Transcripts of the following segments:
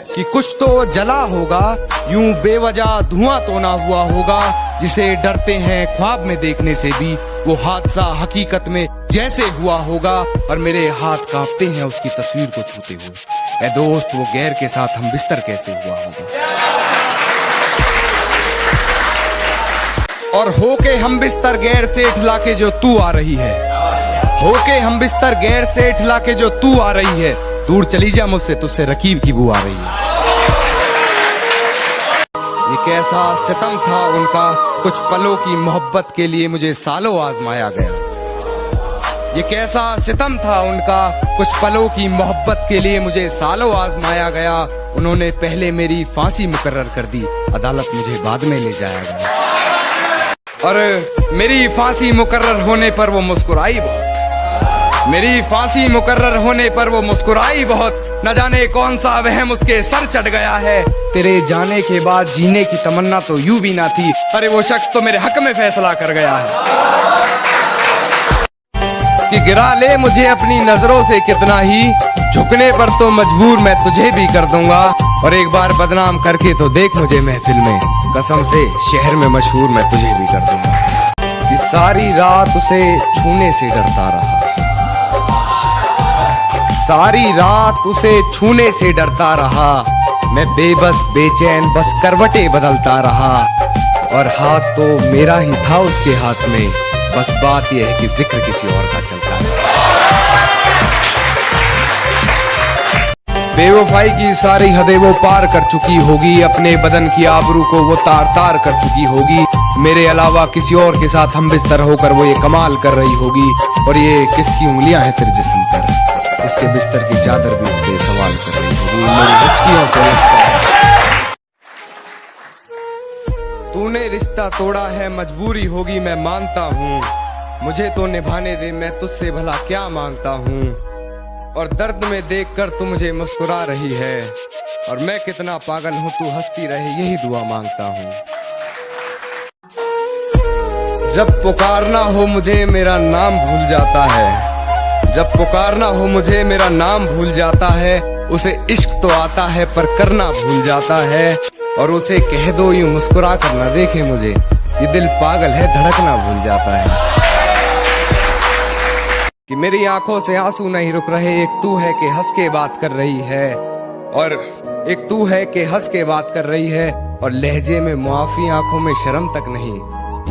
कि कुछ तो जला होगा, यूं बेवजह धुआं तो ना हुआ होगा, जिसे डरते हैं ख्वाब में देखने से भी वो हादसा हकीकत में जैसे हुआ होगा, और मेरे हाथ कांपते हैं उसकी तस्वीर को छूते हुए। ऐ दोस्त, वो गैर के साथ हम बिस्तर कैसे हुआ होगा। और होके हम बिस्तर गैर से ठिला के जो तू आ रही है, होके हम बिस्तर गैर से ठिला के जो तू आ रही है, दूर चली जा मुझसे, तुझसे रकीब की बू आ रही है। ये कैसा सितम था उनका, कुछ पलों की मोहब्बत के लिए मुझे सालों आजमाया गया। ये कैसा सितम था उनका, कुछ पलों की मोहब्बत के लिए मुझे सालों आजमाया गया। उन्होंने पहले मेरी फांसी मुकर्रर कर दी, अदालत मुझे बाद में ले जाया गया। और मेरी फांसी मुकर्रर होने पर वो मुस्कुराई बहुत, मेरी फांसी मुकर्रर होने पर वो मुस्कुराई बहुत। न जाने कौन सा वहम उसके सर चढ़ गया है। तेरे जाने के बाद जीने की तमन्ना तो यूं भी ना थी, अरे वो शख्स तो मेरे हक में फैसला कर गया है कि गिरा ले मुझे अपनी नजरों से कितना ही, झुकने पर तो मजबूर मैं तुझे भी कर दूंगा। और एक बार बदनाम करके तो देख मुझे महफिल में, कसम से शहर में मशहूर मैं तुझे भी कर दूंगा। कि सारी रात उसे छूने से डरता रहा, सारी रात उसे छूने से डरता रहा। मैं बेबस बेचैन बस करवटें बदलता रहा, और हाथ तो मेरा ही था उसके हाथ में, बस बात यह है कि जिक्र किसी और का चलता है। बेवफाई की सारी हदें वो पार कर चुकी होगी, अपने बदन की आबरू को वो तार तार कर चुकी होगी। मेरे अलावा किसी और के साथ हम बिस्तर होकर वो ये कमाल कर रही होगी। और ये किसकी उंगलियां हैं तेरे जिस्म पर, उसके बिस्तर की चादर भी उससे सवाल कर रही होगी। मेरी हिचकियों से लगता है तूने रिश्ता तोड़ा है, मजबूरी होगी मैं मानता हूँ। मुझे तो निभाने दे, मैं तुझसे भला क्या मांगता हूँ। और दर्द में देखकर तू मुझे मुस्कुरा रही है, और मैं कितना पागल हूँ तू हंसती रहे, यही दुआ मांगता हूँ। जब पुकारना हो मुझे मेरा नाम भूल जाता है, जब पुकारना हो मुझे मेरा नाम भूल जाता है। उसे इश्क तो आता है पर करना भूल जाता है, और उसे कह दो यूं मुस्कुरा कर ना देखे मुझे, ये दिल पागल है धड़कना भूल जाता है। कि मेरी आंखों से आंसू नहीं रुक रहे, एक तू है कि हंस के बात कर रही है, और एक तू है कि हंस के बात कर रही है। और लहजे में मुआफी, आंखों में शर्म तक नहीं,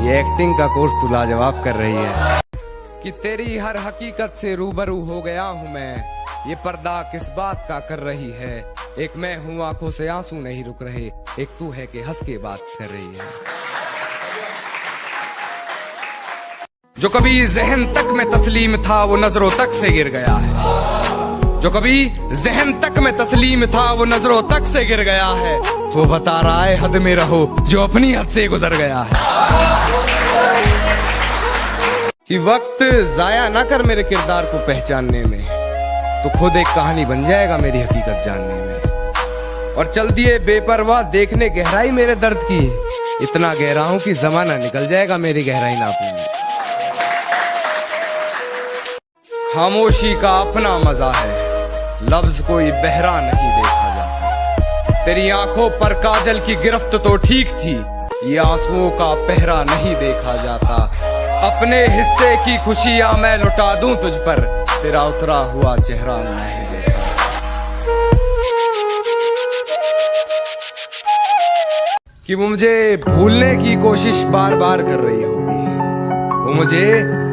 ये एक्टिंग का कोर्स तू लाजवाब कर रही है। कि तेरी हर हकीकत से रूबरू हो गया हूँ मैं, ये पर्दा किस बात का कर रही है। एक मैं हूँ आंखों से आंसू नहीं रुक रहे, एक तू है कि हंस के बात कर रही है। जो कभी जहन तक में तस्लीम था वो नजरों तक से गिर गया है, जो कभी जहन तक में तस्लीम था वो नजरों तक से गिर गया है। वो बता रहा है हद में रहो जो अपनी हद से गुजर गया है। कि वक्त जाया ना कर मेरे किरदार को पहचानने में, तो खुद एक कहानी बन जाएगा मेरी हकीकत जानने में। और चल दिए बेपरवाह देखने गहराई मेरे दर्द की, इतना गहरा हूं कि जमाना निकल जाएगा मेरी गहराई नापने में। खामोशी का अपना मजा है, लफ्ज कोई बहरा नहीं देखा जाता। तेरी आंखों पर काजल की गिरफ्त तो ठीक थी, ये आंसुओं का पहरा नहीं देखा जाता। अपने हिस्से की खुशियां मैं लुटा दूं तुझ पर, तेरा उतरा हुआ चेहरा नहीं देखा। कि वो मुझे भूलने की कोशिश बार बार कर रही होगी, वो मुझे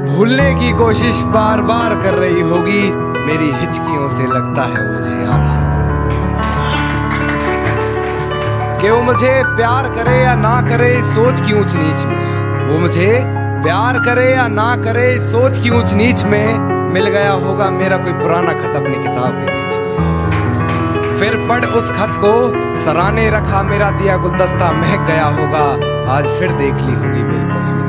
भूलने की कोशिश बार बार कर रही होगी। मेरी हिचकियों से लगता है मुझे याद कि वो मुझे प्यार करे या ना करे सोच की ऊंच नीच में, वो मुझे प्यार करे या ना करे सोच की ऊंच नीच में। मिल गया होगा मेरा कोई पुराना खत अपनी किताब के बीच में, फिर पढ़ उस खत को, सराहने रखा मेरा दिया गुलदस्ता महक गया होगा। आज फिर देख ली होगी मेरी तस्वीर।